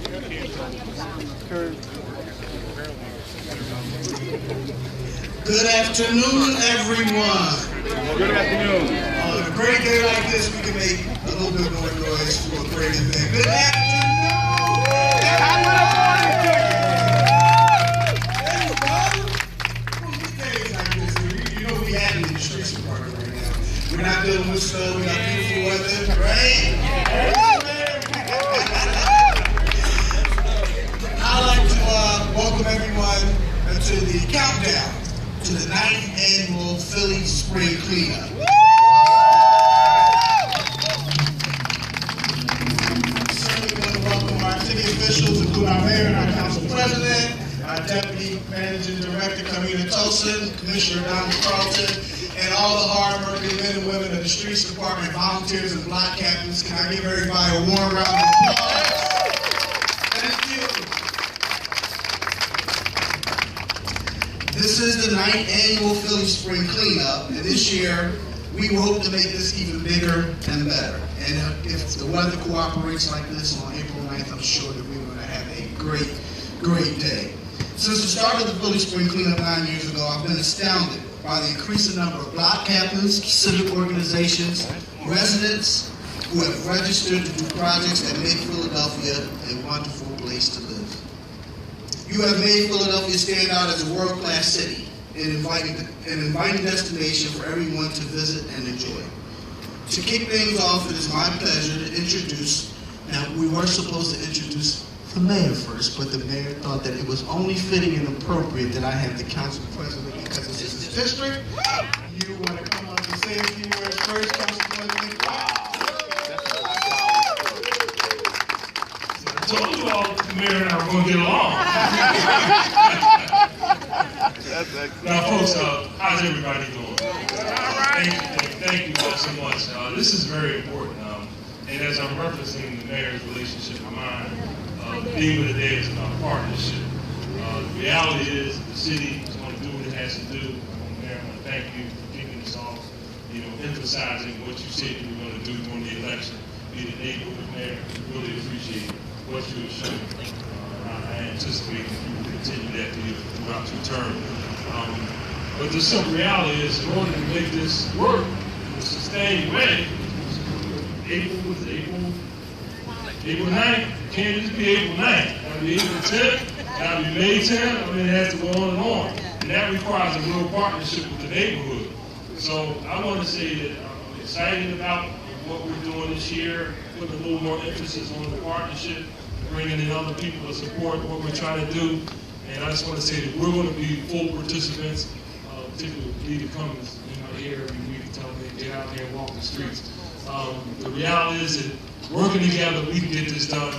Good afternoon, everyone. Good afternoon. On a great day like this, we can make a little bit more noise for a great event. Good afternoon. There you go. Good days like this, you know we have it in the streets department right now. We're not dealing with snow, we got beautiful weather, right? I'd like to welcome everyone to the countdown to the 9th annual Philly Spring Cleanup. Certainly want to welcome our city officials, including our mayor and our council president, our deputy managing director, Kamina Tosin, Commissioner Donald Carlton, and all the hard-working men and women of the streets department, volunteers and block captains. Can I give everybody a warm round of applause? Thank you. This is the 9th annual Philly Spring Cleanup, and this year we hope to make this even bigger and better. And if the weather cooperates like this on April 9th, I'm sure that we're going to have a great, great day. Since the start of the Philly Spring Cleanup 9 years ago, I've been astounded by the increasing number of block captains, civic organizations, residents who have registered to do projects that make Philadelphia a wonderful place to live. You have made Philadelphia stand out as a world-class city, an inviting destination for everyone to visit and enjoy. To kick things off, it is my pleasure to introduce, now we were supposed to introduce the mayor first, but the mayor thought that it was only fitting and appropriate that I have the council president because this is his district. You want to come up and say a few words first, council president? I told you all the mayor and I were going to get along. Now, folks, how's everybody doing? Thank you all so much. This is very important. And as I'm referencing the mayor's relationship of mine, the theme of the day is about partnership. The reality is the city is going to do what it has to do. Mayor, I want to thank you for kicking this off, emphasizing what you said you were going to do during the election. Be the neighborhood mayor, really appreciate what you have shown. I anticipate that you will continue that throughout your term. But the simple reality is, in order to make this work in a sustained way, April 9th, can't just be April 9th. Gotta be April 10th, gotta be May 10th, it has to go on and on. And that requires a real partnership with the neighborhood. So I want to say that I'm excited about what we're doing this year, putting a little more emphasis on the partnership, bringing in other people to support what we're trying to do. And I just want to say that we're going to be full participants, particularly Leader Cummings in my ear every week telling me to get out there and walk the streets. The reality is that working together, we can get this done.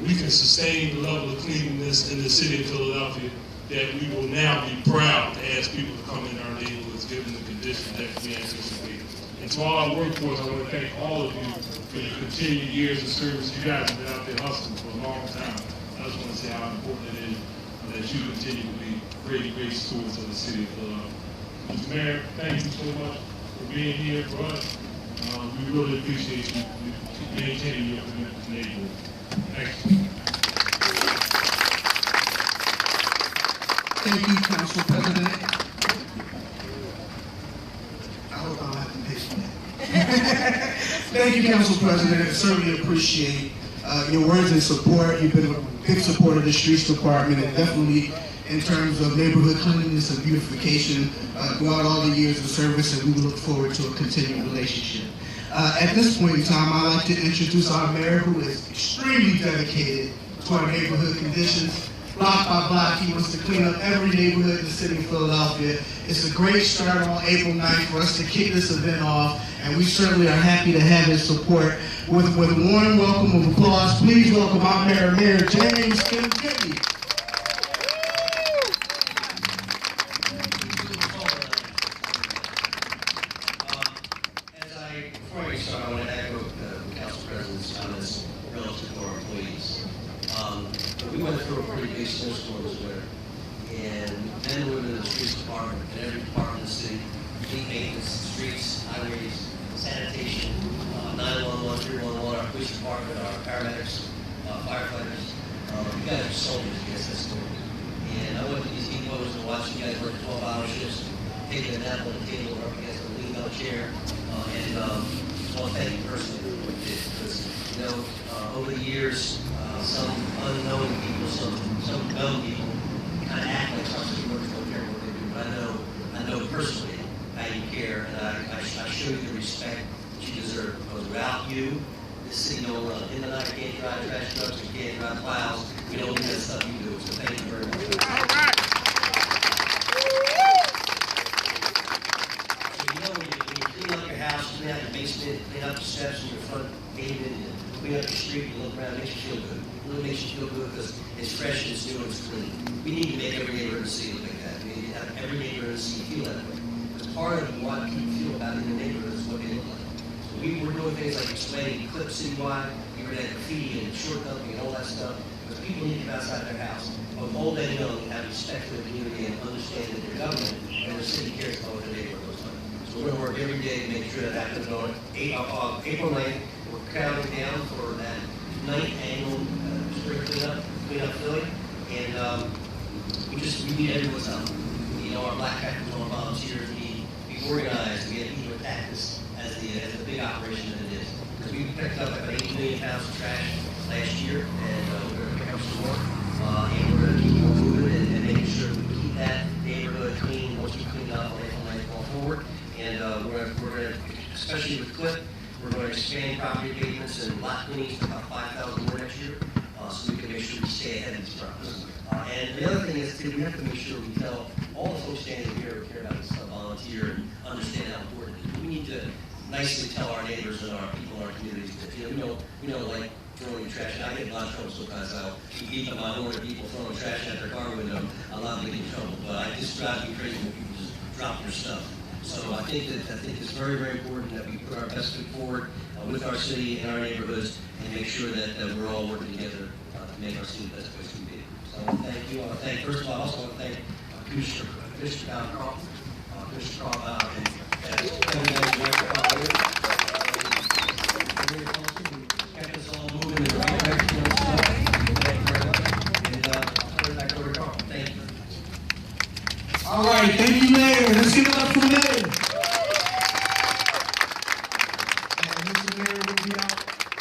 We can sustain the level of cleanliness in the city of Philadelphia that we will now be proud to ask people to come in our neighborhoods given the conditions that we anticipate. And to all our workforce, I want to thank all of you for your continued years of service. You guys have been out there hustling for a long time. I just want to say how important it is that you continue to be great stewards of the city of Philadelphia. Mr. Mayor, thank you so much for being here for us. We really appreciate you maintaining your commitment to the neighborhood. Thank you. Thank you, Council President. I hope I don't have to pay for that. Thank you, Council President. I certainly appreciate your words and support. You've been a big supporter of the Streets Department, and definitely in terms of neighborhood cleanliness and beautification throughout all the years of service, and we look forward to a continued relationship. At this point in time, I'd like to introduce our mayor, who is extremely dedicated to our neighborhood conditions. Block by block, he wants to clean up every neighborhood in the city of Philadelphia. It's a great start on April 9th for us to kick this event off, and we certainly are happy to have his support. With a warm welcome of applause, please welcome our mayor, Mayor James Kimkitty. Before we start, I want to echo the Council President's comments relative to our employees. We went through a pretty big snowstorm this winter, and men and women in the Streets Department, in every department in the city, fleet maintenance, streets, highways, sanitation, 911, 311, our police department, our paramedics, firefighters, You guys are soldiers against this door. And I went to these depots and watched you guys work 12-hour shifts, taking a nap on the table or up against a lean-out chair. And I want to thank you personally for what you did. Because, you know, over the years, some unknown people, some dumb people kind of act like trusted workers don't care what they do. But I know personally how you care, and I show you the respect that you deserve. Because without you, this city don't run. In the night, you can't drive trash trucks, you can't drive plows. We don't do that stuff you do. So thank you very much. So you know, when you clean up your house, clean out your basement, clean out your steps and your front pavement, and clean up your street, you look around, it makes you feel good. It really makes you feel good because it's fresh, and it's new, and it's clean. We need to make every neighborhood in the city look like that. We need to have every neighborhood in the city feel that way. Because part of what people feel about it in the neighborhood is what they look like. So we're doing things like explaining clips citywide, you're going to have graffiti and short dumping and all that stuff. Because people need to get outside their house. But old and young have respect for the community and understand that their government and their city cares about what their neighborhood looks like. So we're going to work every day to make sure that happens on April 9th. We're counting down for that 9th annual spring cleanup Philly. And we need everyone's help. We need our Black Packers, all our volunteers. We need to be organized. We need to attack this as the big operation that it is. Because we picked up about 80 million pounds of trash last year, and we're going to pick up some more. And we're going to keep moving and making sure we keep that neighborhood clean once we clean up on April 9th going forward. And we're going to, especially with Clip, we're going to expand property pavements and lot cleanings to about 5,000 more next year, so we can make sure we stay ahead of these problems. And the other thing is, too, we have to make sure we tell all the folks standing here who care about this volunteer and understand how important it is. We need to nicely tell our neighbors and our people in our communities that, we know, like throwing your trash. I get in a lot of trouble sometimes. I'll be beat up my horn at people throwing trash out their car window. A lot of them get in trouble, but I just drive me crazy when people just drop their stuff. So I think it's very, very important that we put our best foot forward with our city and our neighborhoods and make sure that we're all working together to make our city the best place we can be. So I want to thank you. I want to thank, first of all, I also want to thank Commissioner Carl, Commissioner Carl, and kept us all moving in the right direction. Thank you very much. And I'll turn it back over to Carl. Thank you. All right, thank you, Mayor. Let's give it up for the Mayor. And Mr. Mayor will be out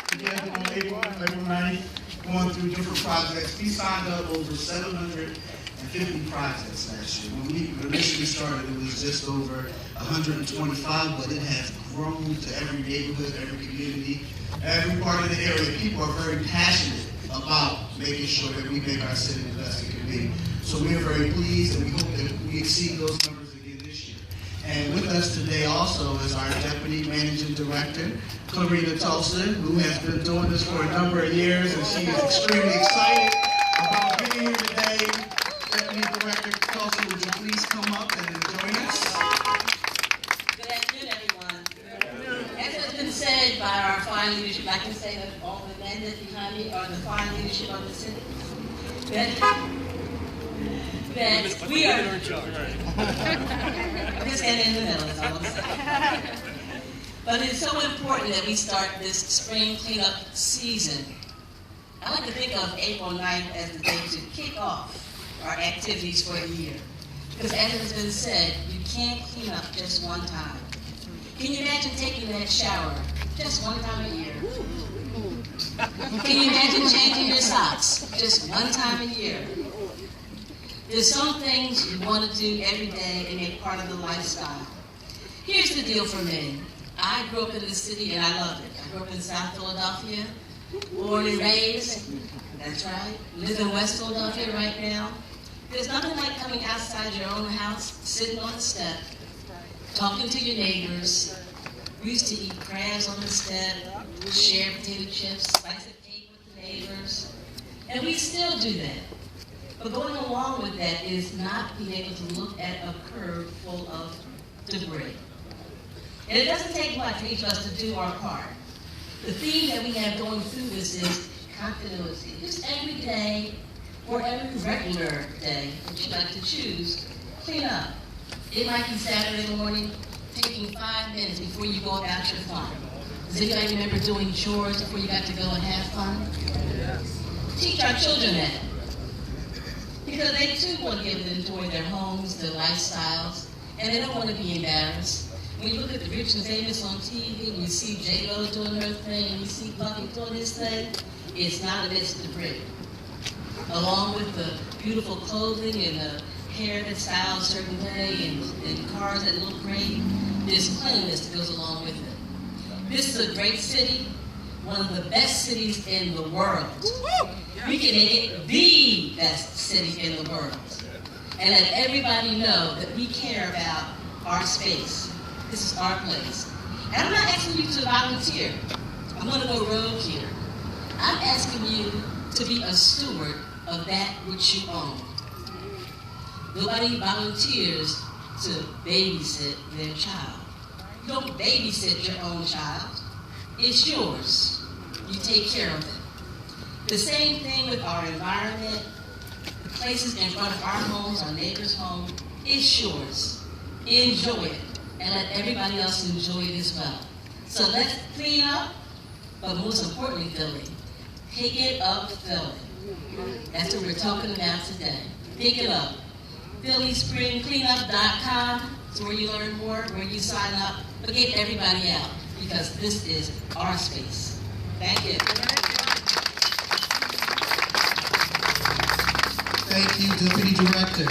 together on April 9th, going through different projects. We signed up over 750 projects last year. When we initially started, it was just over 125, but it has grown to every neighborhood, every community, every part of the area. People are very passionate about making sure that we make our city the best it can be. So we are very pleased, and we hope that we exceed those numbers again this year. And with us today also is our Deputy Managing Director, Clarita Tulsa, who has been doing this for a number of years, and she is extremely excited about being here today. Deputy Director Tulsa, would you please come up and join us? Good afternoon, everyone. As has been said by our fine leadership, I can say that all the men that behind me are the fine leadership of the city. That we are. I'm just getting in the middle, is all I'm saying. But it's so important that we start this spring cleanup season. I like to think of April 9th as the day to kick off our activities for the year. Because as has been said, you can't clean up just one time. Can you imagine taking that shower just one time a year? Can you imagine changing your socks just one time a year? There's some things you want to do every day and make part of the lifestyle. Here's the deal for me. I grew up in the city and I loved it. I grew up in South Philadelphia, born and raised. That's right. Live in West Philadelphia right now. There's nothing like coming outside your own house, sitting on the step, talking to your neighbors. We used to eat crabs on the step, share potato chips, slice of cake with the neighbors. And we still do that. But going along with that is not being able to look at a curb full of debris. And it doesn't take much for each of us to do our part. The theme that we have going through this is continuity. Just every day, or every regular day that you like to choose, clean up. It might be Saturday morning, taking 5 minutes before you go about your fun. Does anybody remember doing chores before you got to go and have fun? Yes. teach our children that. Because they too want to be able to enjoy their homes, their lifestyles, and they don't want to be embarrassed. When you look at the rich and famous on TV, when you see J-Lo doing her thing, and you see Bucky doing his thing, it's not amidst the pretty. Along with the beautiful clothing and the hair that's styled a certain way and cars that look great, there's cleanliness that goes along with it. This is a great city, one of the best cities in the world. We can make it the best city in the world. And let everybody know that we care about our space. This is our place. And I'm not asking you to volunteer. I'm going to go rogue here. I'm asking you to be a steward of that which you own. Nobody volunteers to babysit their child. You don't babysit your own child. It's yours. You take care of it. The same thing with our environment, the places in front of our homes, our neighbor's home. It's yours. Enjoy it, and let everybody else enjoy it as well. So let's clean up, but most importantly, Philly, pick it up, Philly. That's what we're talking about today. Pick it up. PhillySpringCleanup.com is where you learn more, where you sign up, but get everybody out, because this is our space. Thank you. Thank you, Deputy Director.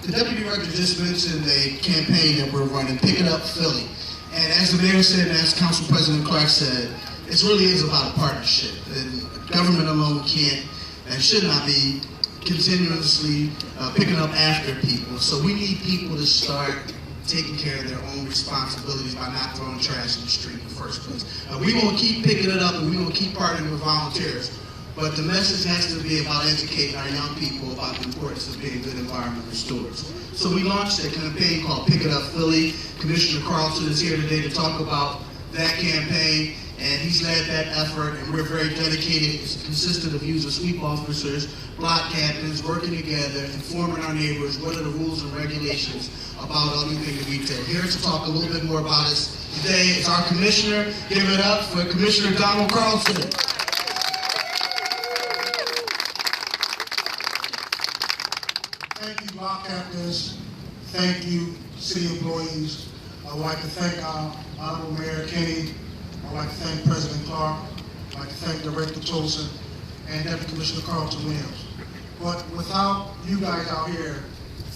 The Deputy Director just mentioned a campaign that we're running, Pick It Up Philly. And as the Mayor said, and as Council President Clark said, it really is about a partnership. And government alone can't and should not be continuously picking up after people. So we need people to start taking care of their own responsibilities by not throwing trash in the street in the first place. We're going to keep picking it up, and we're going to keep partnering with volunteers. But the message has to be about educating our young people about the importance of being good environmental stewards. So we launched a campaign called Pick It Up Philly. Commissioner Carlson is here today to talk about that campaign, and he's led that effort, and we're very dedicated. It's consistent of user sweep officers, block captains, working together, informing our neighbors what are the rules and regulations about everything in retail. Here to talk a little bit more about us today is our commissioner. Give it up for Commissioner Donald Carlson. Thank you, block captains. Thank you, city employees. I'd like to thank our Honorable Mayor Kenny. I'd like to thank President Clark. I'd like to thank Director Tolson and Deputy Commissioner Carlton Williams. But without you guys out here,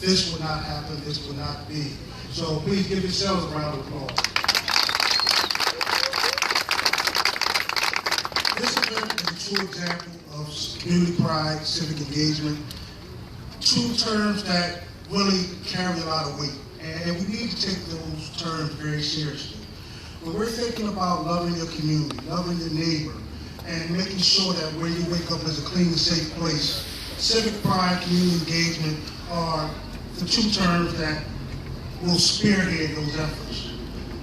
this would not happen, this would not be. So please give yourselves a round of applause. This event is a true example of community pride, civic engagement, two terms that really carry a lot of weight. And we need to take those terms very seriously. When we're thinking about loving your community, loving your neighbor, and making sure that where you wake up is a clean and safe place, civic pride, community engagement are the two terms that will spearhead those efforts.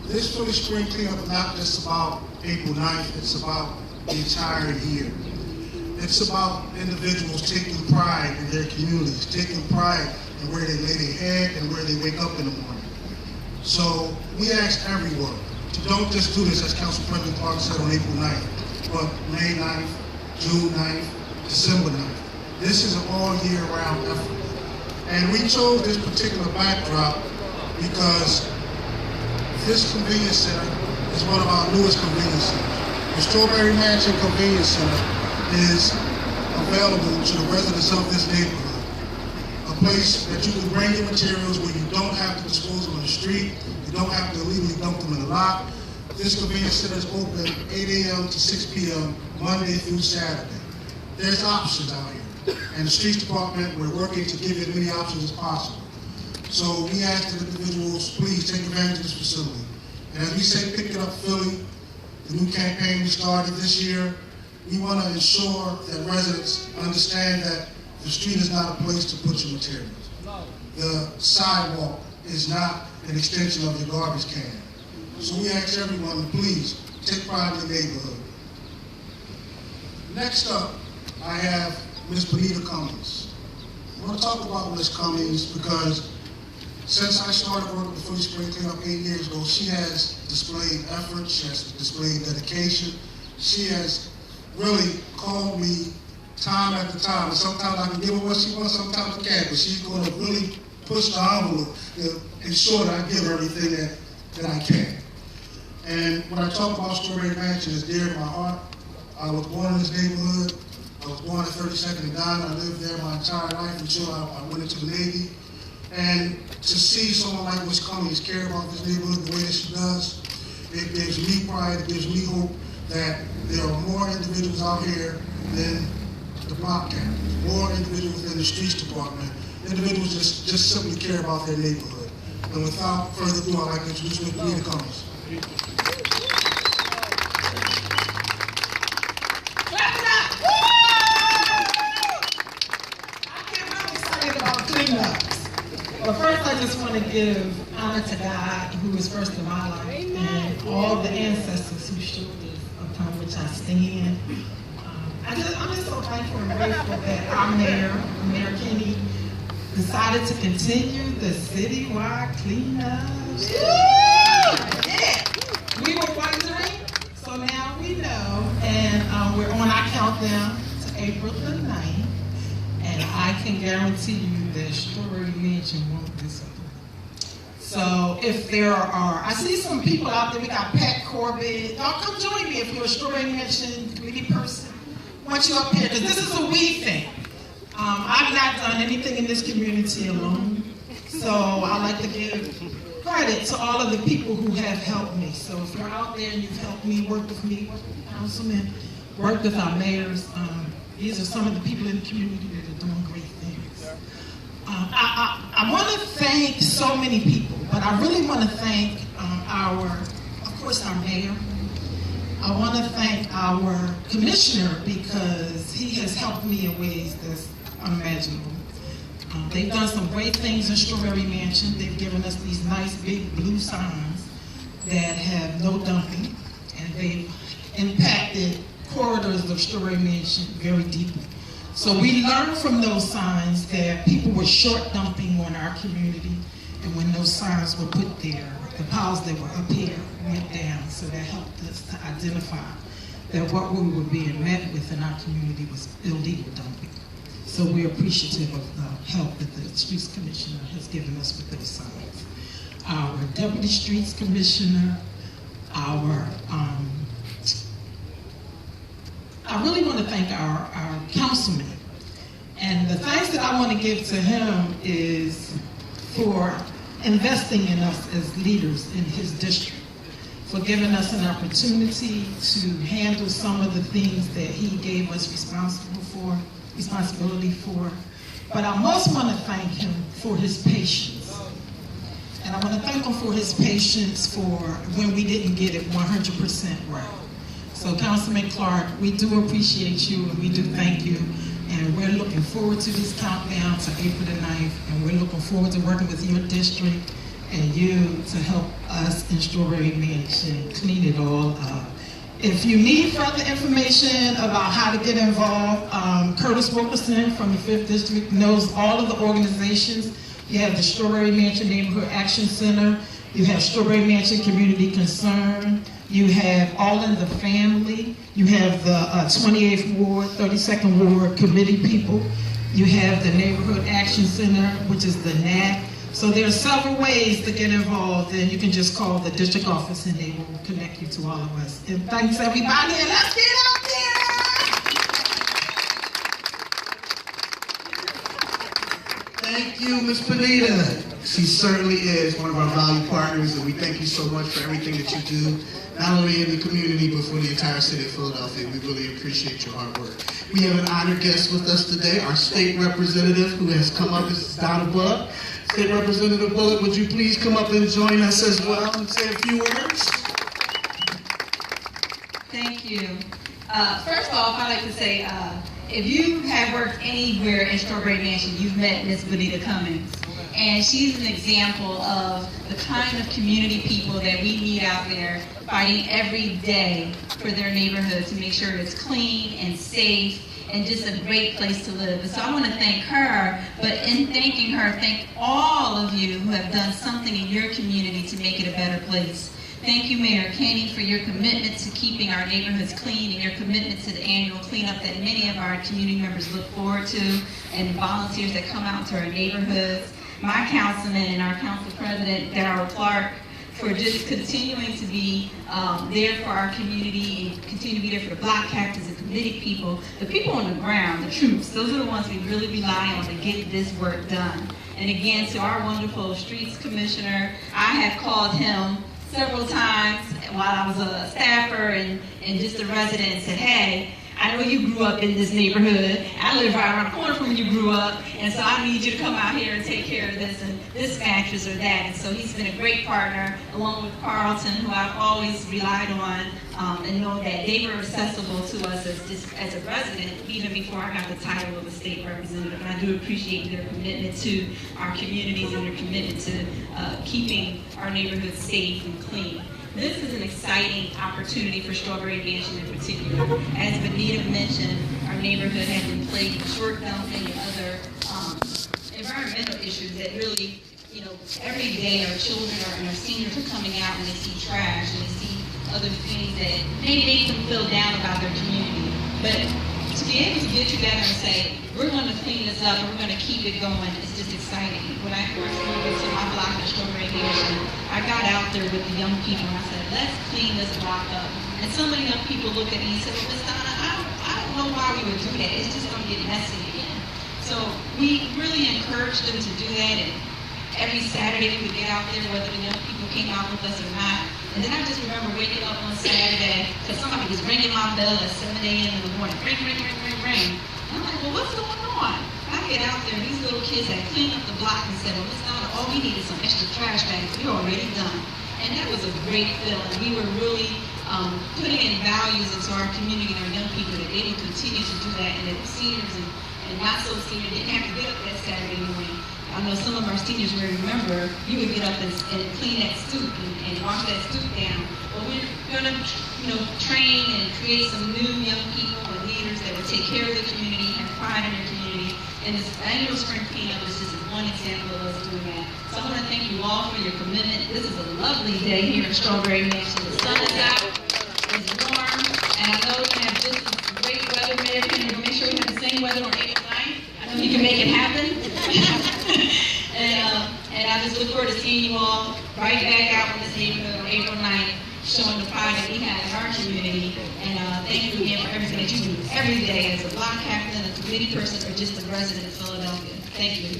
This Philly Spring Cleanup is not just about April 9th, it's about the entire year. It's about individuals taking pride in their communities, taking pride in where they lay their head and where they wake up in the morning. So we ask everyone to don't just do this, as Council President Clark said, on April 9th, but May 9th, June 9th, December 9th. This is an all year round effort. And we chose this particular backdrop because this convenience center is one of our newest convenience centers. The Strawberry Mansion Convenience Center is available to the residents of this neighborhood. A place that you can bring your materials where you don't have to dispose them on the street, you don't have to illegally dump them in the lot. This convenience center is open 8 a.m. to 6 p.m. Monday through Saturday. There's options out here. And the Streets Department, we're working to give you as many options as possible. So we ask that individuals please take advantage of this facility. And as we say, Pick It Up Philly, the new campaign we started this year, we want to ensure that residents understand that the street is not a place to put your materials. The sidewalk is not an extension of your garbage can. So we ask everyone to please take pride in your neighborhood. Next up, I have Ms. Benita Cummings. I want to talk about Ms. Cummings because since I started working with Philly Spring Cleanup 8 years ago, she has displayed effort, she has displayed dedication, she has really called me time after time. And sometimes I can give her what she wants, sometimes I can't, but she's going to really push the envelope to ensure that I give her everything that I can. And when I talk about Strawberry Mansion, it's dear to my heart. I was born in this neighborhood. I was born at 32nd and Diamond. I lived there my entire life until I went into the Navy. And to see someone like Ms. Cummings care about this neighborhood the way that she does, it gives me pride, it gives me hope that there are more individuals out here than the block captains, more individuals in the streets department, individuals just simply care about their neighborhood. And without further ado, I'd like to introduce Ms. Benita Cummings. Clap it up! I get really excited about cleanups. But first, I just want to give honor to God, who is first in my life, and all the ancestors who showed this upon which I stand. I'm just so thankful and grateful that our Mayor Kenny, decided to continue the citywide cleanups. Yeah. We were wondering, so now we know, and we're on our countdown to April the 9th, and I can guarantee you that Strawberry Mansion won't disappoint. So if there are, I see some people out there, we got Pat Corbett, y'all come join me if you're a Strawberry Mansion community person. I want you up here, because this is a we thing. I've not done anything in this community alone, so I like to give credit to all of the people who have helped me. So if you're out there and you've helped me, work with the councilmen, work with our mayors, these are some of the people in the community that are doing great things. I want to thank so many people, but I really want to thank of course, our mayor. I want to thank our commissioner because he has helped me in ways that's unimaginable. They've done some great things in Strawberry Mansion. They've given us these nice big blue signs that have no dumping, and they've impacted corridors of Strawberry Mansion very deeply. So we learned from those signs that people were short dumping on our community, and when those signs were put there, the piles that were up here went down, so that helped us to identify that what we were being met with in our community was illegal dumping. So we're appreciative of the help that the Streets Commissioner has given us with those signs. Our Deputy Streets Commissioner, I really want to thank our councilman. And the thanks that I want to give to him is for investing in us as leaders in his district, for giving us an opportunity to handle some of the things that he gave us responsibility for. But I most want to thank him for his patience. And I want to thank him for his patience for when we didn't get it 100% right. So Councilman Clark, we do appreciate you and we do thank you. And we're looking forward to this countdown to April the 9th, and we're looking forward to working with your district and you to help us in Strawberry Mansion clean it all up. If you need further information about how to get involved, Curtis Wilkerson from the 5th District knows all of the organizations. You have the Strawberry Mansion Neighborhood Action Center, you have Strawberry Mansion Community Concern, you have All in the Family, you have the 28th Ward, 32nd Ward committee people, you have the Neighborhood Action Center, which is the NAC. So there are several ways to get involved, and you can just call the district office and they will connect you to all of us. And thanks everybody, and let's get up there! Thank you, Ms. Benita. She certainly is one of our valued partners, and we thank you so much for everything that you do, not only in the community, but for the entire city of Philadelphia. We really appreciate your hard work. We have an honored guest with us today, our state representative who has come up. This is Donna Bullock. State Representative Bullock, would you please come up and join us as well and say a few words? Thank you. First off, I'd like to say, if you have worked anywhere in Strawberry Mansion, you've met Ms. Benita Cummings. And she's an example of the kind of community people that we meet out there fighting every day for their neighborhood to make sure it's clean and safe and just a great place to live. And so I want to thank her, but in thanking her, thank all of you who have done something in your community to make it a better place. Thank you, Mayor Kenny, for your commitment to keeping our neighborhoods clean and your commitment to the annual cleanup that many of our community members look forward to, and volunteers that come out to our neighborhoods. My councilman and our council president, Darrell Clark, for just continuing to be there for our community and continue to be there for the block captains and committee people, the people on the ground, the troops. Those are the ones we really rely on to get this work done. And again, to our wonderful streets commissioner, I have called him several times while I was a staffer and just a resident and said, hey, I know you grew up in this neighborhood. I live right around the corner from where you grew up, and so I need you to come out here and take care of this and this mattress or that. And so he's been a great partner, along with Carlton, who I've always relied on and know that they were accessible to us as a resident, even before I got the title of a state representative. And I do appreciate their commitment to our communities and their commitment to keeping our neighborhoods safe and clean. This is an exciting opportunity for Strawberry Mansion in particular. As Benita mentioned, our neighborhood has been plagued with short dumping and other environmental issues that really, every day our children and our seniors are coming out and they see trash and they see other things that maybe make them feel down about their community. But to be able to get together and say, we're going to clean this up and we're going to keep it going, it's just exciting. When I first moved into my block in Strawberry Mansion, I got out there with the young people and I said, let's clean this block up. And some of the young people looked at me and said, well, Ms. Donna, I don't know why we would do that. It's just going to get messy again. So we really encouraged them to do that, and every Saturday we would get out there, whether the young people came out with us or not. And then I just remember waking up on Saturday because somebody was ringing my bell at 7 a.m. in the morning. Ring, ring, ring, ring, ring. And I'm like, well, what's going on? I get out there, these little kids had cleaned up the block and said, well, Miss Donna, all we need is some extra trash bags. We're already done. And that was a great feeling. We were really putting in values into our community and our young people that they would continue to do that, and that the seniors and not so seniors didn't have to get up that Saturday morning. I know some of our seniors will remember you would get up and clean that stoop and wash that stoop down. But we're going to, train and create some new young people and leaders that will take care of the community, have pride in their community. And this annual spring cleanup is just one example of us doing that. So I want to thank you all for your commitment. This is a lovely day here in Strawberry Mansion. The sun is out, it's warm, and I know we're going to have just as great weather. Mayor Kenny will make sure we have the same weather on April 9th. I know you can make it happen. And I just look forward to seeing you all right back out in this neighborhood on April 9th, showing the pride that we have in our community. And thank you again for everything that you do every day as a block captain, a committee person, or just a resident of Philadelphia. Thank you.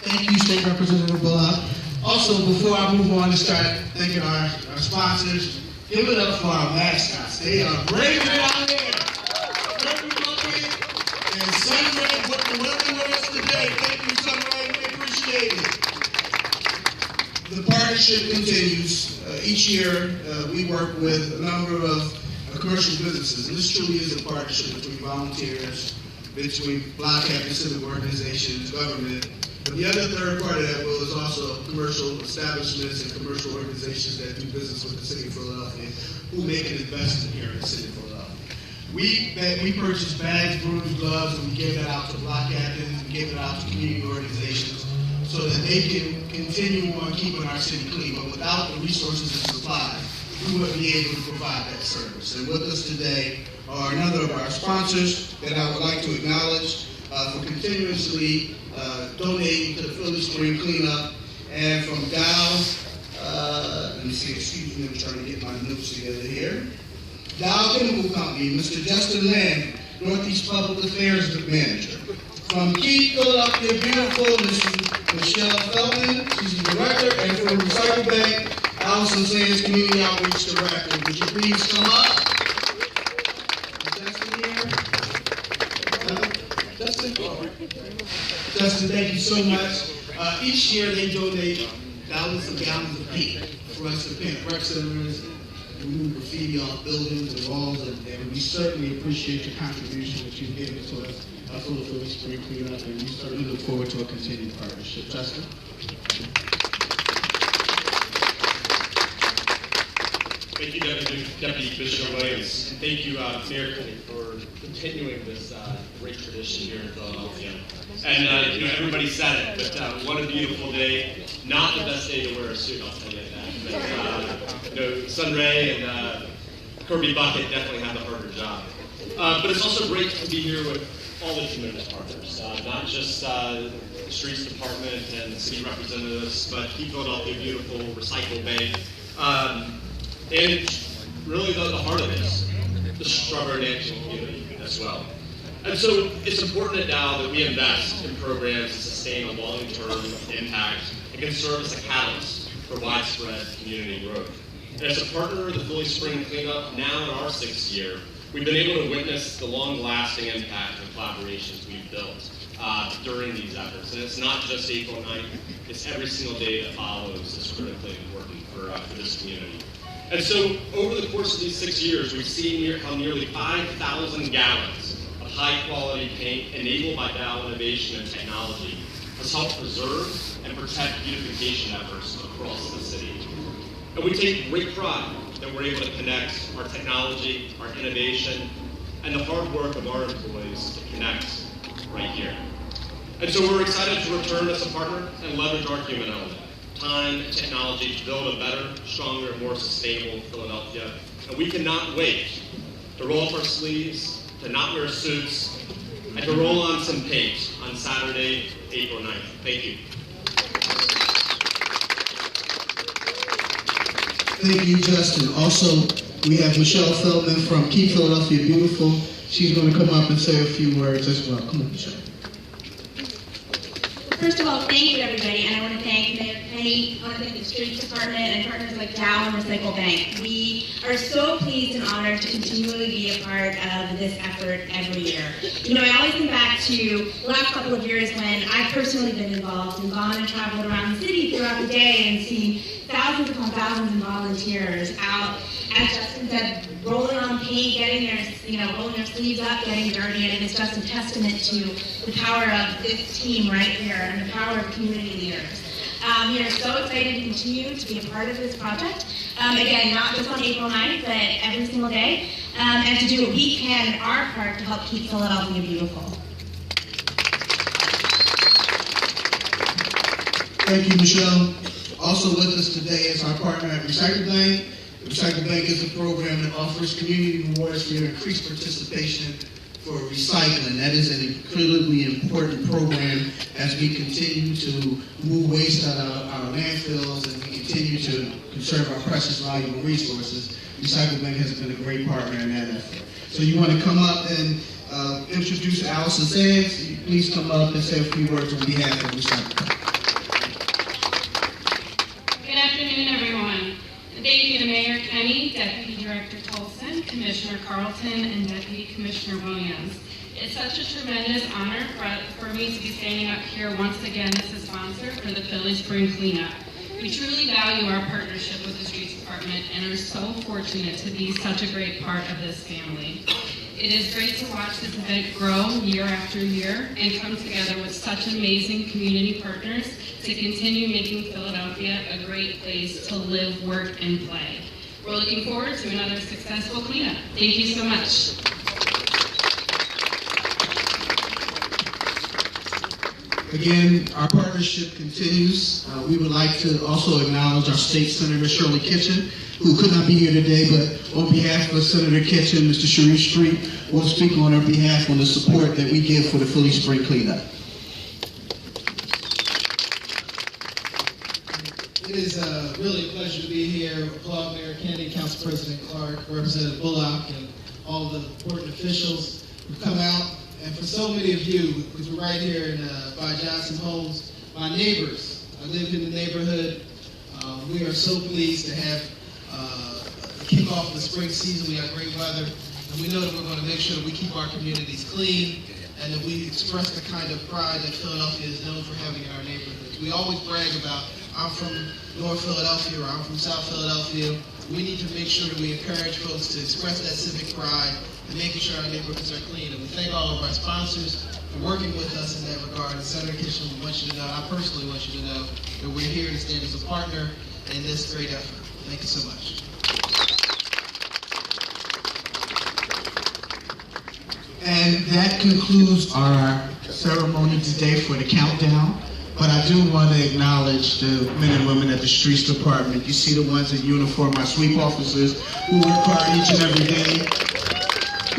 Thank you, State Representative Bullock. Also, before I move on to start thanking our sponsors, give it up for our mascots. They are brave out there. And Sunray, what the weather was today. Thank you, Sunray. We appreciate it. The partnership continues. Each year, we work with a number of commercial businesses. And this truly is a partnership between volunteers, between block captains, civic organizations, government. But the other third part of that, Will, is also commercial establishments and commercial organizations that do business with the city of Philadelphia who make an investment here in the city of Philadelphia. We purchased bags, brooms, gloves, and we gave that out to block captains, we gave it out to community organizations so that they can continue on keeping our city clean. But without the resources and supplies, we wouldn't be able to provide that service. And with us today are another of our sponsors that I would like to acknowledge for continuously donating to the Philly Spring Cleanup. And from Dow, let me see, excuse me, I'm trying to get my notes together here. Dow Chemical Company, Mr. Justin Lamb, Northeast Public Affairs Manager. From Keith, Philadelphia, beautiful, Mrs. Michelle Feldman, she's the director, and from Recycle Bank, Allison Sands, Community Outreach Director. Would you please come up? Justin here? Justin, thank you so much. Each year they donate thousands of gallons of paint for us to paint rec centers, remove graffiti off buildings and walls, and we certainly appreciate your contribution that you've given to us for the Philly Spring Cleanup, and we certainly look forward to a continued partnership. Justin? Thank you, Deputy Commissioner Williams, and thank you, Mayor Kenny, for continuing this great tradition here in Philadelphia. And everybody said it, but what a beautiful day! Not the best day to wear a suit, I'll tell you that. But, Sun Ray and Kirby Bucket definitely have a harder job. But it's also great to be here with all the tremendous partners, not just the Streets Department and the city representatives, but Keep Philadelphia Beautiful, Recycle Bay. And really the heart of this, the Strawberry Dancing community as well. And so it's important at Dow that we invest in programs that sustain a long-term impact and can serve as a catalyst for widespread community growth. And as a partner of the Philly Spring Cleanup, now in our 6th year, we've been able to witness the long-lasting impact of collaborations we've built during these efforts. And it's not just April 9th, it's every single day that follows is critically important for this community. And so, over the course of these 6 years, we've seen how nearly 5,000 gallons of high-quality paint enabled by Dow innovation and technology has helped preserve and protect beautification efforts across the city. And we take great pride that we're able to connect our technology, our innovation, and the hard work of our employees to connect right here. And so we're excited to return as a partner and leverage our human element. Time and technology to build a better, stronger, and more sustainable Philadelphia. And we cannot wait to roll up our sleeves, to not wear suits, and to roll on some paint on Saturday, April 9th. Thank you. Thank you, Justin. Also, we have Michelle Feldman from Keep Philadelphia Beautiful. She's going to come up and say a few words as well. Come on, Michelle. First of all, thank you, everybody, and I want to thank Mayor Kenny, I want to thank the Streets Department and partners like Dow and Recycle Bank. We are so pleased and honored to continually be a part of this effort every year. I always think back to the last couple of years when I've personally been involved and gone and traveled around the city throughout the day and seen thousands upon thousands of volunteers out, as Justin said, rolling on paint, getting their, rolling their sleeves up, getting dirty, and it is just a testament to the power of this team right here and the power of community leaders. We are so excited to continue to be a part of this project. Again, not just on April 9th, but every single day, and to do what we can in our part to help keep Philadelphia beautiful. Thank you, Michelle. Also with us today is our partner at Recycle Bank. Recycle Bank is a program that offers community rewards for your increased participation for recycling. That is an incredibly important program as we continue to move waste out of our landfills and we continue to conserve our precious valuable resources. Recycle Bank has been a great partner in that effort. So you want to come up and introduce Allison Sands. Please come up and say a few words on behalf of Recycle Bank. Good afternoon, everyone. Thank you to Mayor Kenny, Deputy Director Tolson, Commissioner Carlton, and Deputy Commissioner Williams. It's such a tremendous honor for me to be standing up here once again as a sponsor for the Philly Spring Cleanup. We truly value our partnership with the Streets Department and are so fortunate to be such a great part of this family. It is great to watch this event grow year after year and come together with such amazing community partners to continue making Philadelphia a great place to live, work, and play. We're looking forward to another successful cleanup. Thank you so much. Again, our partnership continues. We would like to also acknowledge our State Senator Shirley Kitchen, who could not be here today, but on behalf of Senator Kitchen, Mr. Sharif Street will speak on her behalf on the support that we give for the Philly Spring Cleanup. It is really a pleasure to be here. Applaud Mayor Kennedy, Council President Clark, Representative Bullock, and all the important officials who come out. And for so many of you, because we're right here by Johnson Homes, my neighbors. I live in the neighborhood. We are so pleased to have kick off the spring season. We have great weather, and we know that we're going to make sure that we keep our communities clean and that we express the kind of pride that Philadelphia is known for having in our neighborhoods. We always brag about, I'm from North Philadelphia or I'm from South Philadelphia. We need to make sure that we encourage folks to express that civic pride and making sure our neighborhoods are clean. And we thank all of our sponsors for working with us in that regard. And Senator Kitchen, we want you to know, I personally want you to know that we're here to stand as a partner in this great effort. Thank you so much. And that concludes our ceremony today for the countdown. But I do want to acknowledge the men and women at the Streets Department. You see the ones in uniform, our sweep officers who work hard each and every day.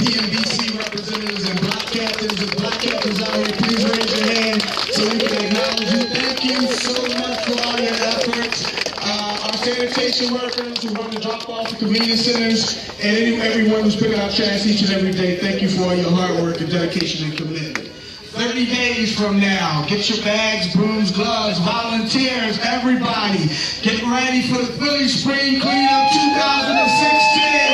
PMBC representatives and block captains. If block captains out here, please raise your hand so we can acknowledge you. Thank you so much for all your efforts. Our sanitation workers who run the drop-off at convenience centers, and everyone who's picking out trash each and every day, thank you for all your hard work and dedication and commitment. 30 days from now, get your bags, brooms, gloves, volunteers, everybody. Get ready for the Philly Spring Cleanup 2016.